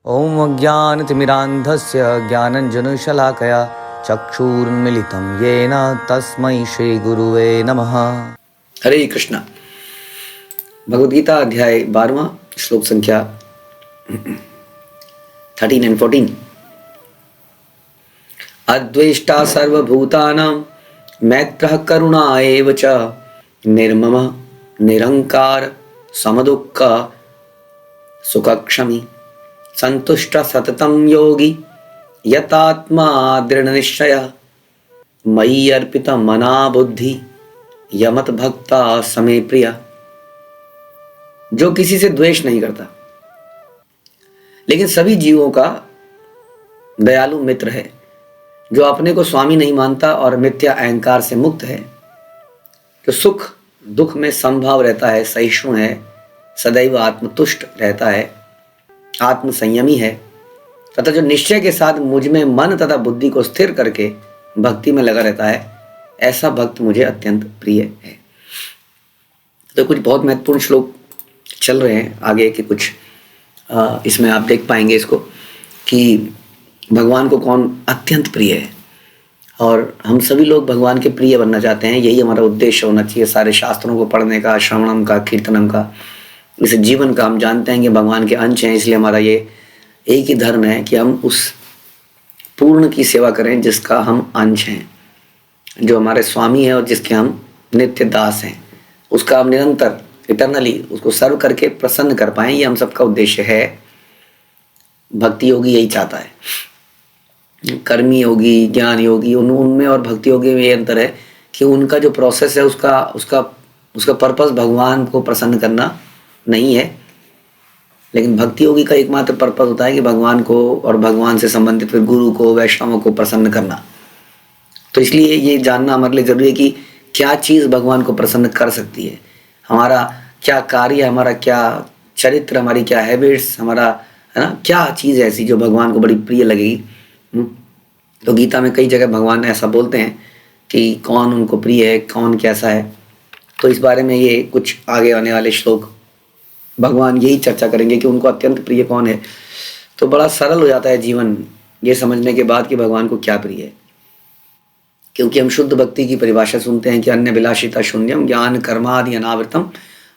ॐ अज्ञानतिमिरान्धस्य ज्ञानञ्जनशलाकया चक्षुरुन्मिलितं येन तस्मै श्रीगुरुवे नमः। हरे कृष्णा। भगवद गीता अध्याय 12वां श्लोक संख्या 13 and 14। अद्वेष्टा सर्वभूतानां मैत्रः करुणा एव च निर्ममः निरंकार समदुःख सुखक्षमी संतुष्ट सततं योगी यतात्मा दृढ़निश्चयः मयि अर्पित मना बुद्धि यमत भक्ता समे प्रिया। जो किसी से द्वेष नहीं करता लेकिन सभी जीवों का दयालु मित्र है, जो अपने को स्वामी नहीं मानता और मिथ्या अहंकार से मुक्त है, जो सुख दुख में समभाव रहता है, सहिष्णु है, सदैव आत्मतुष्ट रहता है, आत्म संयमी है तथा जो निश्चय के साथ मुझ में मन तथा बुद्धि को स्थिर करके भक्ति में लगा रहता है, ऐसा भक्त मुझे अत्यंत प्रिय है। तो कुछ बहुत महत्वपूर्ण श्लोक चल रहे हैं आगे के कुछ, इसमें आप देख पाएंगे इसको कि भगवान को कौन अत्यंत प्रिय है और हम सभी लोग भगवान के प्रिय बनना चाहते हैं। यही हमारा उद्देश्य होना चाहिए सारे शास्त्रों को पढ़ने का, श्रवणम का, कीर्तनम का, इस जीवन का। हम जानते हैं कि भगवान के अंश हैं, इसलिए हमारा ये एक ही धर्म है कि हम उस पूर्ण की सेवा करें जिसका हम अंश हैं, जो हमारे स्वामी है और जिसके हम नित्य दास हैं, उसका हम निरंतर इटर्नली उसको सर्व करके प्रसन्न कर पाएं। ये हम सबका उद्देश्य है। भक्ति योगी यही चाहता है। कर्मी योगी, ज्ञान योगी, उनमें और भक्ति योगी में ये अंतर है कि उनका जो प्रोसेस है उसका पर्पस भगवान को प्रसन्न करना नहीं है, लेकिन भक्ति योगी का एकमात्र पर्पस होता है कि भगवान को और भगवान से संबंधित फिर गुरु को, वैष्णवों को प्रसन्न करना। तो इसलिए ये जानना हमारे लिए जरूरी है कि क्या चीज़ भगवान को प्रसन्न कर सकती है, हमारा क्या कार्य, हमारा क्या चरित्र, हमारी क्या हैबिट्स, हमारा है ना, क्या चीज़ ऐसी जो भगवान को बड़ी प्रिय लगेगी। तो गीता में कई जगह भगवान ऐसा बोलते हैं कि कौन उनको प्रिय है, कौन कैसा है। तो इस बारे में ये कुछ आगे आने वाले श्लोक भगवान यही चर्चा करेंगे कि उनको अत्यंत प्रिय कौन है। तो बड़ा सरल हो जाता है जीवन ये समझने के बाद कि भगवान को क्या प्रिय है, क्योंकि हम शुद्ध भक्ति की परिभाषा सुनते हैं कि अन्य विलासिता शून्यम ज्ञान कर्मादि अनावृतम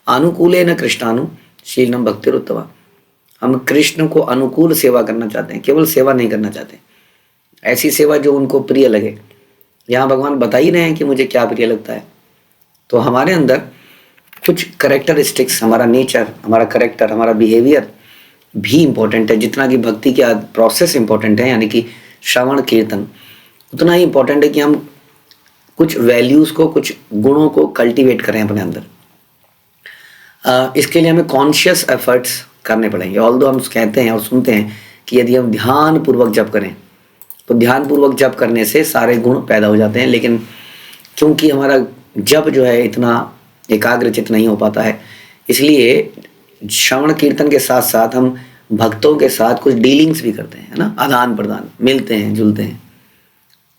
अनुकूलेन कृष्णानु शीलम भक्तिरुत्तमा। हम कृष्ण को अनुकूल सेवा करना चाहते हैं, केवल सेवा नहीं करना चाहते, ऐसी सेवा जो उनको प्रिय लगे। यहाँ भगवान बता ही रहे हैं कि मुझे क्या प्रिय लगता है। तो हमारे अंदर कुछ करेक्टरिस्टिक्स, हमारा नेचर, हमारा करेक्टर, हमारा बिहेवियर भी इम्पोर्टेंट है। जितना कि भक्ति की प्रोसेस इम्पोर्टेंट है, यानी कि श्रवण कीर्तन, उतना ही इम्पोर्टेंट है कि हम कुछ वैल्यूज़ को, कुछ गुणों को कल्टीवेट करें अपने अंदर। इसके लिए हमें कॉन्शियस एफर्ट्स करने पड़ेंगे। ऑल्दो हम कहते हैं और सुनते हैं कि यदि हम ध्यान पूर्वक जप करें तो ध्यान पूर्वक जप करने से सारे गुण पैदा हो जाते हैं, लेकिन क्योंकि हमारा जप जो है इतना एकाग्रचित नहीं हो पाता है, इसलिए श्रवण कीर्तन के साथ साथ हम भक्तों के साथ कुछ डीलिंग्स भी करते हैं, है ना, आदान प्रदान, मिलते हैं जुलते हैं।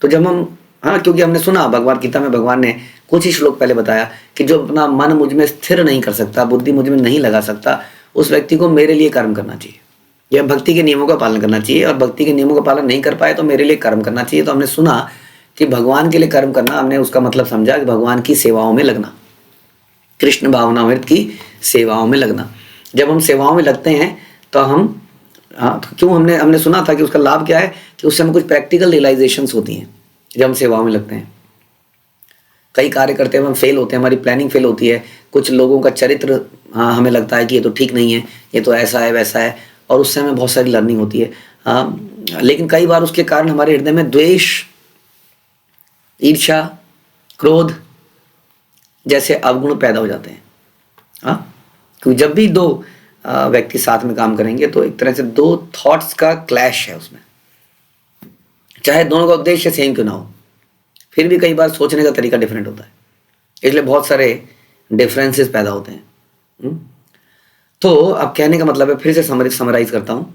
तो जब हम क्योंकि हमने सुना भगवद गीता में भगवान ने कुछ ही श्लोक पहले बताया कि जो अपना मन मुझ में स्थिर नहीं कर सकता, बुद्धि मुझ में नहीं लगा सकता, उस व्यक्ति को मेरे लिए कर्म करना चाहिए या भक्ति के नियमों का पालन करना चाहिए, और भक्ति के नियमों का पालन नहीं कर पाए तो मेरे लिए कर्म करना चाहिए। तो हमने सुना कि भगवान के लिए कर्म करना, हमने उसका मतलब समझा कि भगवान की सेवाओं में लगना, कृष्ण भावनामृत की सेवाओं में लगना। जब हम सेवाओं में लगते हैं तो हम तो क्यों हमने सुना था कि उसका लाभ क्या है कि उससे हमें कुछ प्रैक्टिकल रियलाइजेशंस होती हैं। जब हम सेवाओं में लगते हैं, कई कार्य करते हैं हम फेल होते हैं, हमारी प्लानिंग फेल होती है, कुछ लोगों का चरित्र हमें लगता है कि ये तो ठीक नहीं है, ये तो ऐसा है वैसा है, और उससे हमें बहुत सारी लर्निंग होती है। लेकिन कई बार उसके कारण हमारे हृदय में द्वेष, ईर्ष्या, क्रोध जैसे अवगुण पैदा हो जाते हैं। क्योंकि जब भी दो व्यक्ति साथ में काम करेंगे तो एक तरह से दो थॉट्स का क्लैश है उसमें, चाहे दोनों का उद्देश्य सेम क्यों ना हो, फिर भी कई बार सोचने का तरीका डिफरेंट होता है, इसलिए बहुत सारे डिफरेंसेस पैदा होते हैं। तो अब कहने का मतलब है, फिर से समराइज करता हूँ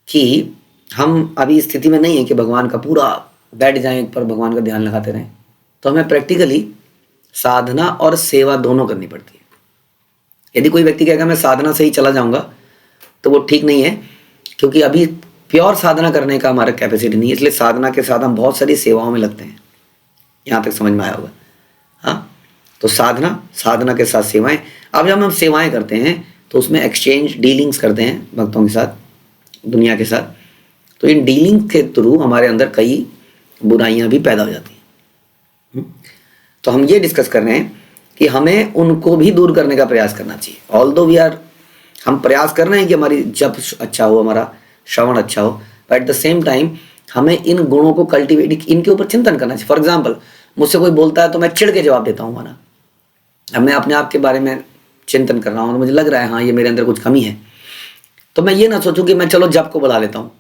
कि हम अभी स्थिति में नहीं है कि भगवान का पूरा बैठ जाएं पर भगवान का ध्यान लगाते रहें। तो हमें प्रैक्टिकली साधना और सेवा दोनों करनी पड़ती है। यदि कोई व्यक्ति कहेगा मैं साधना से ही चला जाऊंगा तो वो ठीक नहीं है, क्योंकि अभी प्योर साधना करने का हमारा कैपेसिटी नहीं है, इसलिए साधना के साथ हम बहुत सारी सेवाओं में लगते हैं। यहाँ तक समझ में आया होगा। हाँ, तो साधना के साथ सेवाएं। अब जब हम सेवाएं करते हैं तो उसमें एक्सचेंज डीलिंग्स करते हैं भक्तों के साथ, दुनिया के साथ। तो इन डीलिंग के थ्रू हमारे अंदर कई बुराइयां भी पैदा हो जाती हैं। तो हम ये डिस्कस कर रहे हैं कि हमें उनको भी दूर करने का प्रयास करना चाहिए। ऑल्दो हम प्रयास कर रहे हैं कि हमारी जप अच्छा हो, हमारा श्रवण अच्छा हो, but at the same time हमें इन गुणों को कल्टिवेट, इनके ऊपर चिंतन करना चाहिए। फॉर एग्जाम्पल, मुझसे कोई बोलता है तो मैं चिढ़ के जवाब देता हूँ ना। अब मैं अपने आप के बारे में चिंतन कर रहा हूँ, मुझे लग रहा है हाँ ये मेरे अंदर कुछ कमी है, तो मैं ये ना सोचूं कि मैं चलो जप को बढ़ा लेता हूँ,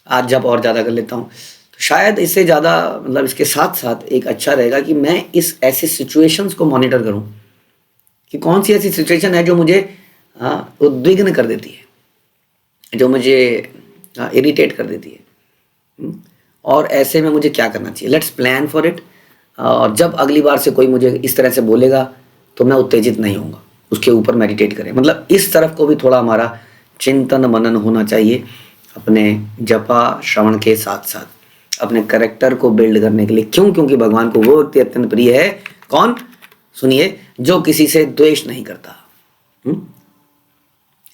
आज जप और ज़्यादा कर लेता हूँ। तो शायद इससे ज़्यादा मतलब इसके साथ साथ एक अच्छा रहेगा कि मैं इस ऐसी सिचुएशंस को मॉनिटर करूँ कि कौन सी ऐसी सिचुएशन है जो मुझे उद्विग्न कर देती है, जो मुझे इरिटेट कर देती है, और ऐसे में मुझे क्या करना चाहिए। Let's plan for it. और जब अगली बार से कोई मुझे इस तरह से बोलेगा तो मैं उत्तेजित नहीं होऊंगा, उसके ऊपर मेडिटेट करें। मतलब इस तरफ को भी थोड़ा हमारा चिंतन मनन होना चाहिए अपने जपा श्रवण के साथ साथ, अपने करेक्टर को बिल्ड करने के लिए। क्यों? क्योंकि भगवान को वो व्यक्ति अत्यंत प्रिय है। कौन? सुनिए, जो किसी से द्वेष नहीं करता,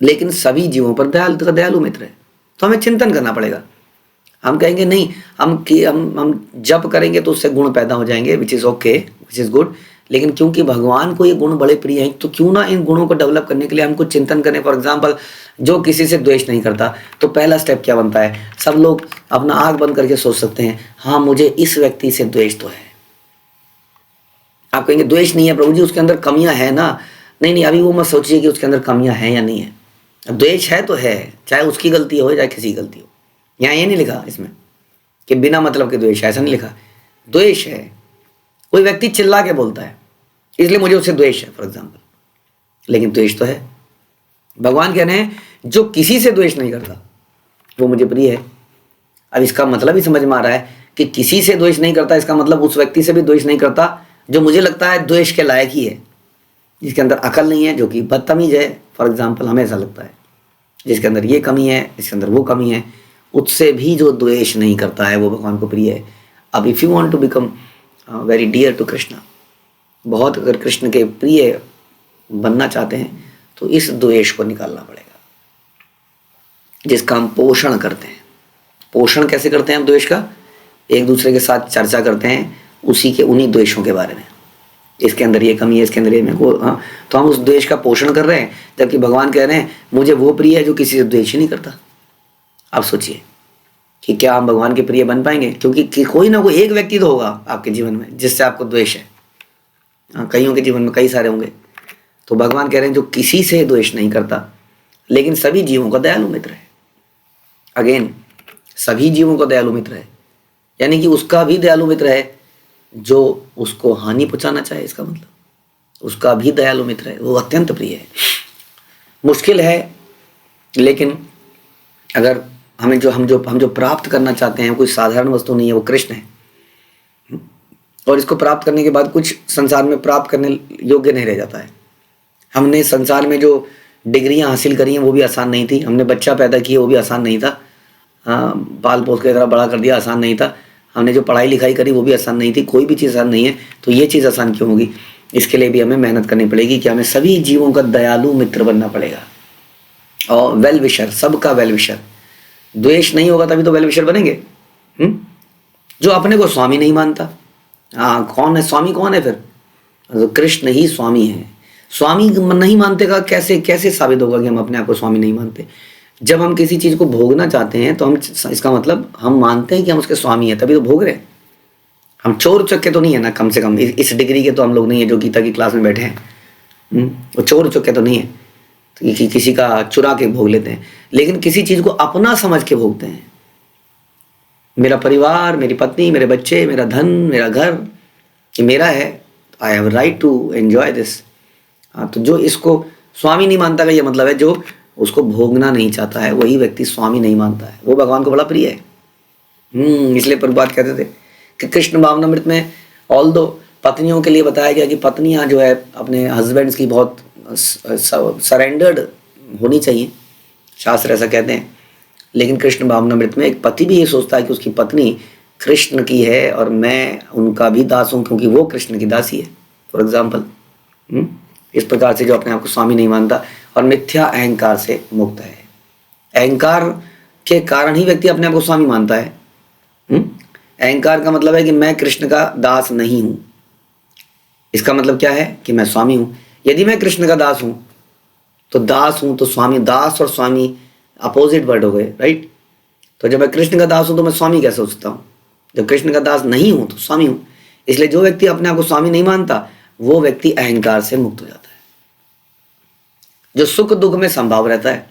लेकिन सभी जीवों पर दयालु मित्र है। तो हमें चिंतन करना पड़ेगा। हम कहेंगे नहीं, हम जप करेंगे तो उससे गुण पैदा हो जाएंगे, which is okay, which is good, लेकिन क्योंकि भगवान को ये गुण बड़े प्रिय हैं तो क्यों ना इन गुणों को डेवलप करने के लिए हमको चिंतन करें। फॉर एग्जाम्पल, जो किसी से द्वेष नहीं करता, तो पहला स्टेप क्या बनता है? सब लोग अपना आंख बंद करके सोच सकते हैं, हाँ मुझे इस व्यक्ति से द्वेष तो है। आप कहेंगे द्वेष नहीं है प्रभु जी, उसके अंदर कमियां हैं ना। नहीं, अभी वो मत सोचिए कि उसके अंदर कमियां हैं या नहीं है। द्वेष है तो है, चाहे उसकी गलती हो चाहे किसी की गलती हो। यहाँ ये नहीं लिखा इसमें कि बिना मतलब के द्वेष है, ऐसा नहीं लिखा। द्वेष है, कोई व्यक्ति चिल्ला के बोलता है इसलिए मुझे उससे द्वेष है फॉर एग्जाम्पल, लेकिन द्वेष तो है। भगवान कह रहे हैं जो किसी से द्वेष नहीं करता वो मुझे प्रिय है। अब इसका मतलब ही समझ में आ रहा है कि किसी से द्वेष नहीं करता, इसका मतलब उस व्यक्ति से भी द्वेष नहीं करता जो मुझे लगता है द्वेष के लायक ही है, जिसके अंदर अकल नहीं है, जो कि बदतमीज है। फॉर एग्जाम्पल, हमें ऐसा लगता है जिसके अंदर ये कमी है, जिसके अंदर वो कमी है, उससे भी जो द्वेष नहीं करता है वो भगवान को प्रिय है। अब if you want to become very dear to Krishna, बहुत अगर कृष्ण के प्रिय बनना चाहते हैं तो इस द्वेष को निकालना पड़ेगा, जिसका हम पोषण करते हैं। पोषण कैसे करते हैं हम द्वेष का? एक दूसरे के साथ चर्चा करते हैं उन्हीं द्वेषों के बारे में, इसके अंदर ये कमी है, इसके अंदर ये मेरे को, हाँ, तो हम उस द्वेष का पोषण कर रहे हैं। जबकि भगवान कह रहे हैं मुझे वो प्रिय है जो किसी से द्वेष ही नहीं करता। आप सोचिए कि क्या हम भगवान के प्रिय बन पाएंगे? क्योंकि कोई ना कोई एक व्यक्ति तो होगा आपके जीवन में जिससे आपको द्वेष है। हाँ, कईयों के जीवन में कई सारे होंगे। तो भगवान कह रहे हैं जो किसी से द्वेष नहीं करता लेकिन सभी जीवों का दयालु मित्र है। अगेन, सभी जीवों का दयालु मित्र है, यानी कि उसका भी दयालु मित्र है जो उसको हानि पहुंचाना चाहे। इसका मतलब उसका भी दयालु मित्र है, वो अत्यंत प्रिय है। मुश्किल है, लेकिन अगर हम जो प्राप्त करना चाहते हैं कोई साधारण वस्तु नहीं है, वो कृष्ण है। और इसको प्राप्त करने के बाद कुछ संसार में प्राप्त करने योग्य नहीं रह जाता है। हमने संसार में जो डिग्रियां हासिल करी हैं वो भी आसान नहीं थी, हमने बच्चा पैदा किया वो भी आसान नहीं था, हाँ, पाल पोस के तरह बड़ा कर दिया, आसान नहीं था, हमने जो पढ़ाई लिखाई करी वो भी आसान नहीं थी। कोई भी चीज़ आसान नहीं है, तो ये चीज़ आसान क्यों होगी? इसके लिए भी हमें मेहनत करनी पड़ेगी कि हमें सभी जीवों का दयालु मित्र बनना पड़ेगा और वेल विशर, सबका वेल विशर। द्वेष नहीं होगा तभी तो वेल विशर बनेंगे। जो अपने को स्वामी नहीं मानता, हाँ, कौन है स्वामी? कौन है फिर? तो कृष्ण ही स्वामी है। स्वामी नहीं मानते का कैसे साबित होगा कि हम अपने आप को स्वामी नहीं मानते? जब हम किसी चीज़ को भोगना चाहते हैं तो हम, इसका मतलब हम मानते हैं कि हम उसके स्वामी हैं, तभी तो भोग रहे हैं। हम चोर उचक्के तो नहीं है ना, कम से कम इस डिग्री के तो हम लोग नहीं है जो गीता की क्लास में बैठे हैं। वो चोर उचक्के तो नहीं है कि किसी का चुरा के भोग लेते हैं, लेकिन किसी चीज़ को अपना समझ के भोगते हैं। मेरा परिवार, मेरी पत्नी, मेरे बच्चे, मेरा धन, मेरा घर, ये मेरा है, I have right to enjoy this. हाँ, तो जो इसको स्वामी नहीं मानता का ये मतलब है जो उसको भोगना नहीं चाहता है, वही व्यक्ति स्वामी नहीं मानता है, वो भगवान को बड़ा प्रिय है। इसलिए प्रभुपाद कहते थे कि कृष्ण भावनामृत में ऑल्दो पत्नियों के लिए बताया गया कि पत्नियां जो है अपने हस्बैंड्स की बहुत सरेंडर्ड होनी चाहिए, शास्त्र ऐसा कहते हैं। लेकिन कृष्ण भावनामृत में एक पति भी ये सोचता है कि उसकी पत्नी कृष्ण की है और मैं उनका भी दास हूँ क्योंकि वो कृष्ण की दासी है, फॉर एग्जाम्पल। इस प्रकार से जो अपने आप को स्वामी नहीं मानता और मिथ्या अहंकार से मुक्त है। अहंकार के कारण ही व्यक्ति अपने आप को स्वामी मानता है। अहंकार का मतलब है कि मैं कृष्ण का दास नहीं हूं। इसका मतलब क्या है कि मैं स्वामी हूं। यदि मैं कृष्ण का दास हूं तो स्वामी, दास और स्वामी अपोजिट वर्ड हो गए, राइट। तो जब मैं कृष्ण का दास हूं तो मैं स्वामी कैसे हो सकता हूं? जब कृष्ण का दास नहीं हूं तो स्वामी हूं। इसलिए जो व्यक्ति अपने आप को स्वामी नहीं मानता वो व्यक्ति अहंकार से मुक्त हो जाता है। जो सुख दुख में संभाव रहता है।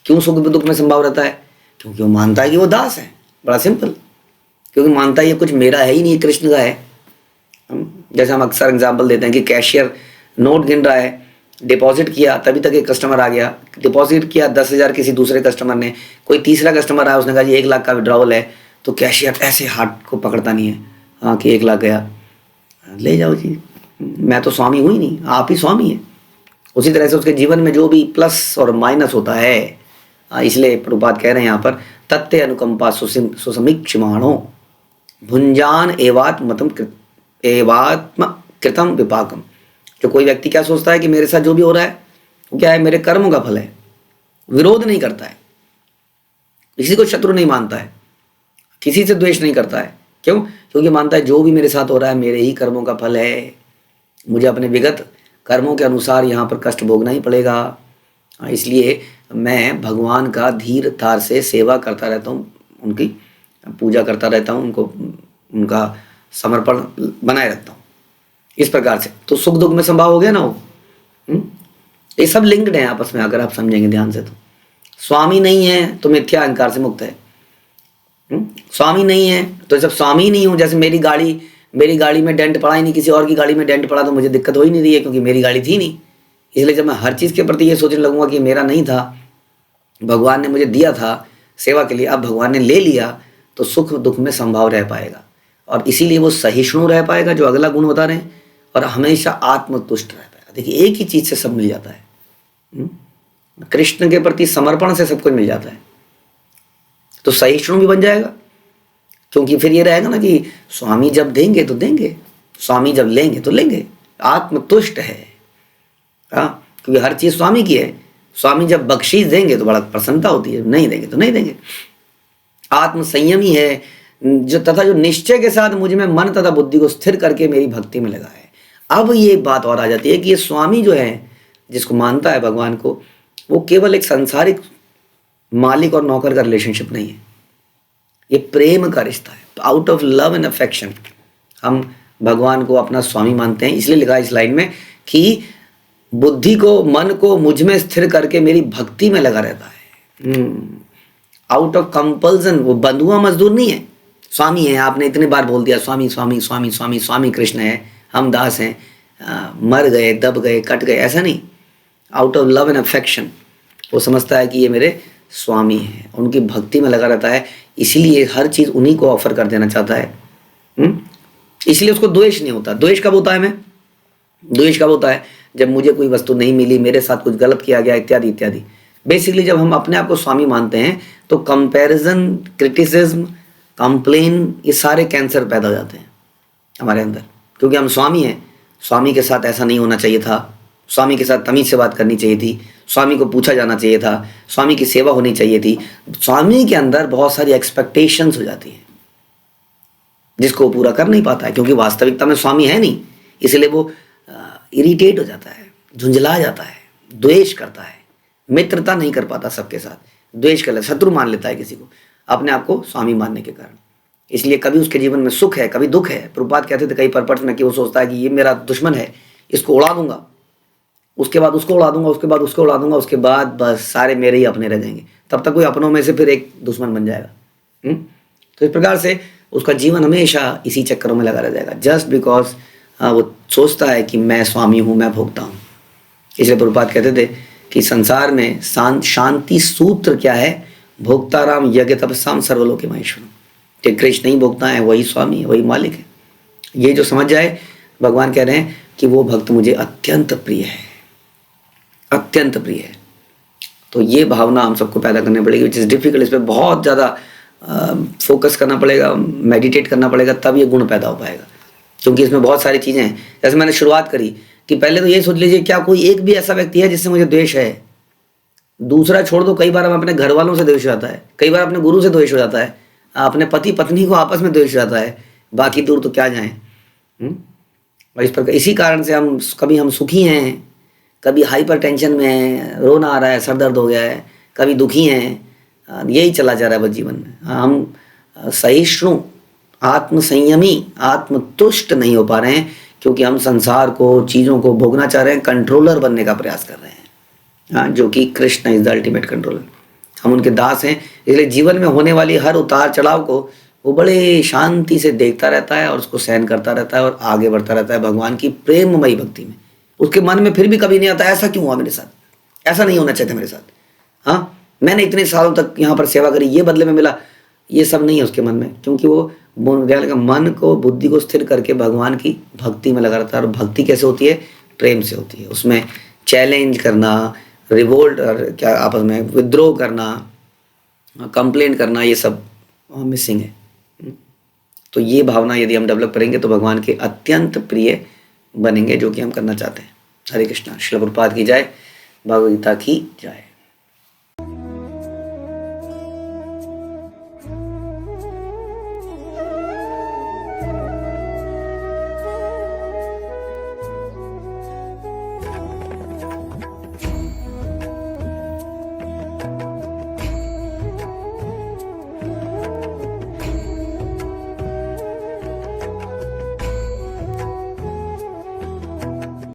क्यों सुख दुख में संभाव रहता है? क्योंकि वो मानता है कि वो दास है। बड़ा सिंपल, क्योंकि मानता है ये कुछ मेरा है ही नहीं, कृष्ण का है। जैसे हम अक्सर एग्जाम्पल देते हैं कि कैशियर नोट गिन रहा है, डिपॉजिट किया, तभी तक एक कस्टमर आ गया। डिपॉजिट किया 10,000 किसी दूसरे कस्टमर ने, कोई तीसरा कस्टमर आया, उसने कहा जी 1 लाख का विड्रॉवल है। तो कैशियर ऐसे हाथ को पकड़ता नहीं है, हाँ कि 1 लाख गया, ले जाओ जी, मैं तो स्वामी हूँ ही नहीं, आप ही स्वामी हैं। उसी तरह से उसके जीवन में जो भी प्लस और माइनस होता है, इसलिए प्रभुपाद कह रहे हैं यहाँ पर, तत्ते अनुकंपा सुसमीक्षमाणो भुंजान एवात्म कृतम विपाकम। जो कोई व्यक्ति क्या सोचता है कि मेरे साथ जो भी हो रहा है वो क्या है, मेरे कर्मों का फल है, विरोध नहीं करता है, किसी को शत्रु नहीं मानता है, किसी से द्वेष नहीं करता है। क्यों? क्योंकि मानता है जो भी मेरे साथ हो रहा है मेरे ही कर्मों का फल है, मुझे अपने विगत कर्मों के अनुसार यहाँ पर कष्ट भोगना ही पड़ेगा। इसलिए मैं भगवान का धीर धार से सेवा करता रहता हूँ, उनकी पूजा करता रहता हूँ, उनको उनका समर्पण बनाए रखता हूँ। इस प्रकार से तो सुख दुख में संभाव हो गया ना वो। ये सब लिंक्ड है आपस में, अगर आप समझेंगे ध्यान से तो। स्वामी नहीं है तो मिथ्या अहंकार से मुक्त है। स्वामी नहीं है तो जब स्वामी नहीं हूँ, जैसे मेरी गाड़ी में डेंट पड़ा ही नहीं, किसी और की गाड़ी में डेंट पड़ा तो मुझे दिक्कत हो ही नहीं रही है क्योंकि मेरी गाड़ी थी नहीं। इसलिए जब मैं हर चीज़ के प्रति ये सोचने लगूंगा कि मेरा नहीं था, भगवान ने मुझे दिया था सेवा के लिए, अब भगवान ने ले लिया, तो सुख दुख में संभाव रह पाएगा। और इसीलिए वो सहिष्णु रह पाएगा, जो अगला गुण बता रहे हैं, और हमेशा आत्मतुष्ट रह पाएगा। देखिए एक ही चीज़ से सब मिल जाता है। कृष्ण के प्रति समर्पण से सब कुछ मिल जाता है, तो सहिष्णु भी बन जाएगा। क्योंकि फिर ये रहेगा ना कि स्वामी जब देंगे तो देंगे, स्वामी जब लेंगे तो लेंगे। आत्मतुष्ट है, हाँ, क्योंकि हर चीज़ स्वामी की है। स्वामी जब बख्शीश देंगे तो बड़ा प्रसन्नता होती है, नहीं देंगे तो नहीं देंगे। आत्म संयमी है, जो तथा जो निश्चय के साथ मुझ में मन तथा बुद्धि को स्थिर करके मेरी भक्ति में लगा है। अब ये बात और आ जाती है कि ये स्वामी जो है, जिसको मानता है भगवान को, वो केवल एक सांसारिक मालिक और नौकर का रिलेशनशिप नहीं है, ये प्रेम का रिश्ता है। तो out of love and affection हम भगवान को अपना स्वामी मानते हैं। इसलिए लिखा इस लाइन में कि बुद्धि को, मन को मुझ में स्थिर करके मेरी भक्ति में लगा रहता है। आउट ऑफ कंपल्सन, वो बंधुआ मजदूर नहीं है, स्वामी है। आपने इतनी बार बोल दिया स्वामी स्वामी स्वामी स्वामी, स्वामी कृष्ण है, हम दास हैं, मर गए, दब गए, कट गए, ऐसा नहीं। Out of love and affection वो समझता है कि ये मेरे स्वामी हैं, उनकी भक्ति में लगा रहता है। इसीलिए हर चीज़ उन्हीं को ऑफर कर देना चाहता है। इसलिए उसको द्वेष नहीं होता। द्वेष कब होता है? द्वेष कब होता है? जब मुझे कोई वस्तु नहीं मिली, मेरे साथ कुछ गलत किया गया, इत्यादि इत्यादि। बेसिकली जब हम अपने आप को स्वामी मानते हैं तो कंपैरिजन, क्रिटिसिज्म, कंप्लेन, ये सारे कैंसर पैदा हो जाते हैं हमारे अंदर। क्योंकि हम स्वामी हैं, स्वामी के साथ ऐसा नहीं होना चाहिए था, स्वामी के साथ तमीज से बात करनी चाहिए थी, स्वामी को पूछा जाना चाहिए था, स्वामी की सेवा होनी चाहिए थी। स्वामी के अंदर बहुत सारी एक्सपेक्टेशंस हो जाती हैं जिसको वो पूरा कर नहीं पाता है, क्योंकि वास्तविकता में स्वामी है नहीं। इसलिए वो इरिटेट हो जाता है, झुंझला जाता है, द्वेष करता है, मित्रता नहीं कर पाता सबके साथ, द्वेष कर लेता, शत्रु मान लेता है किसी को अपने आप को स्वामी मानने के कारण। इसलिए कभी उसके जीवन में सुख है, कभी दुख है। प्रभुपाद कहते थे कई पर्पट्स में कि वो सोचता है कि ये मेरा दुश्मन है, इसको उड़ा दूंगा, उसके बाद उसको उड़ा दूंगा, उसके बाद उसको उड़ा दूंगा, उसके बाद बस सारे मेरे ही अपने रह जाएंगे। तब तक कोई अपनों में से फिर एक दुश्मन बन जाएगा। तो इस प्रकार से उसका जीवन हमेशा इसी चक्करों में लगा रह जाएगा, जस्ट बिकॉज वो सोचता है कि मैं स्वामी हूँ, मैं भोगता हूँ। इसलिए प्रभुपाद कहते थे कि संसार में शांति सूत्र क्या है? भोक्ताराम यज्ञ तपस्याम सर्वलोके महेश्वरम। कि कृष्ण नहीं भोगता है, वही स्वामी है, वही मालिक है। ये जो समझ जाए, भगवान कह रहे हैं कि वो भक्त मुझे अत्यंत प्रिय है, अत्यंत प्रिय है। तो ये भावना हम सबको पैदा करनी पड़ेगी, विच इज़ डिफिकल्ट। इस पर बहुत ज़्यादा फोकस करना पड़ेगा, मेडिटेट करना पड़ेगा, तब ये गुण पैदा हो पाएगा। क्योंकि इसमें बहुत सारी चीज़ें हैं। जैसे मैंने शुरुआत करी कि पहले तो ये सोच लीजिए क्या कोई एक भी ऐसा व्यक्ति है जिससे मुझे द्वेष है। दूसरा छोड़ दो, कई बार हम अपने घर वालों से द्वेष हो जाता है, कई बार अपने गुरु से द्वेष हो जाता है, अपने पति पत्नी को आपस में द्वेष हो जाता है, बाकी दूर तो क्या जाएं। और इस प्रकार इसी कारण से हम कभी हम सुखी हैं, कभी हाइपर टेंशन में हैं, रोना आ रहा है, सर दर्द हो गया है, कभी दुखी हैं, यही चला जा रहा है बस जीवन में। हम सहिष्णु, आत्मसंयमी, आत्मतुष्ट नहीं हो पा रहे हैं, क्योंकि हम संसार को, चीज़ों को भोगना चाह रहे हैं, कंट्रोलर बनने का प्रयास कर रहे हैं। हाँ, जो कि Krishna is the ultimate controller. हम उनके दास हैं, इसलिए जीवन में होने वाली हर उतार चढ़ाव को वो बड़े शांति से देखता रहता है और उसको सहन करता रहता है और आगे बढ़ता रहता है भगवान की प्रेममयी भक्ति में। उसके मन में फिर भी कभी नहीं आता ऐसा क्यों हुआ मेरे साथ, ऐसा नहीं होना चाहिए मेरे साथ, हाँ मैंने इतने सालों तक यहाँ पर सेवा करी, ये बदले में मिला, ये सब नहीं है उसके मन में। क्योंकि वो मन को, बुद्धि को स्थिर करके भगवान की भक्ति में लगा रहता है। और भक्ति कैसे होती है? प्रेम से होती है। उसमें चैलेंज करना, रिवोल्ट और क्या आपस में विद्रोह करना, कंप्लेन करना, ये सब मिसिंग है। तो ये भावना यदि हम डेवलप करेंगे तो भगवान के अत्यंत प्रिय बनेंगे, जो कि हम करना चाहते हैं। हरे कृष्णा। श्रील प्रभुपाद की जय, भगवद गीता की जय।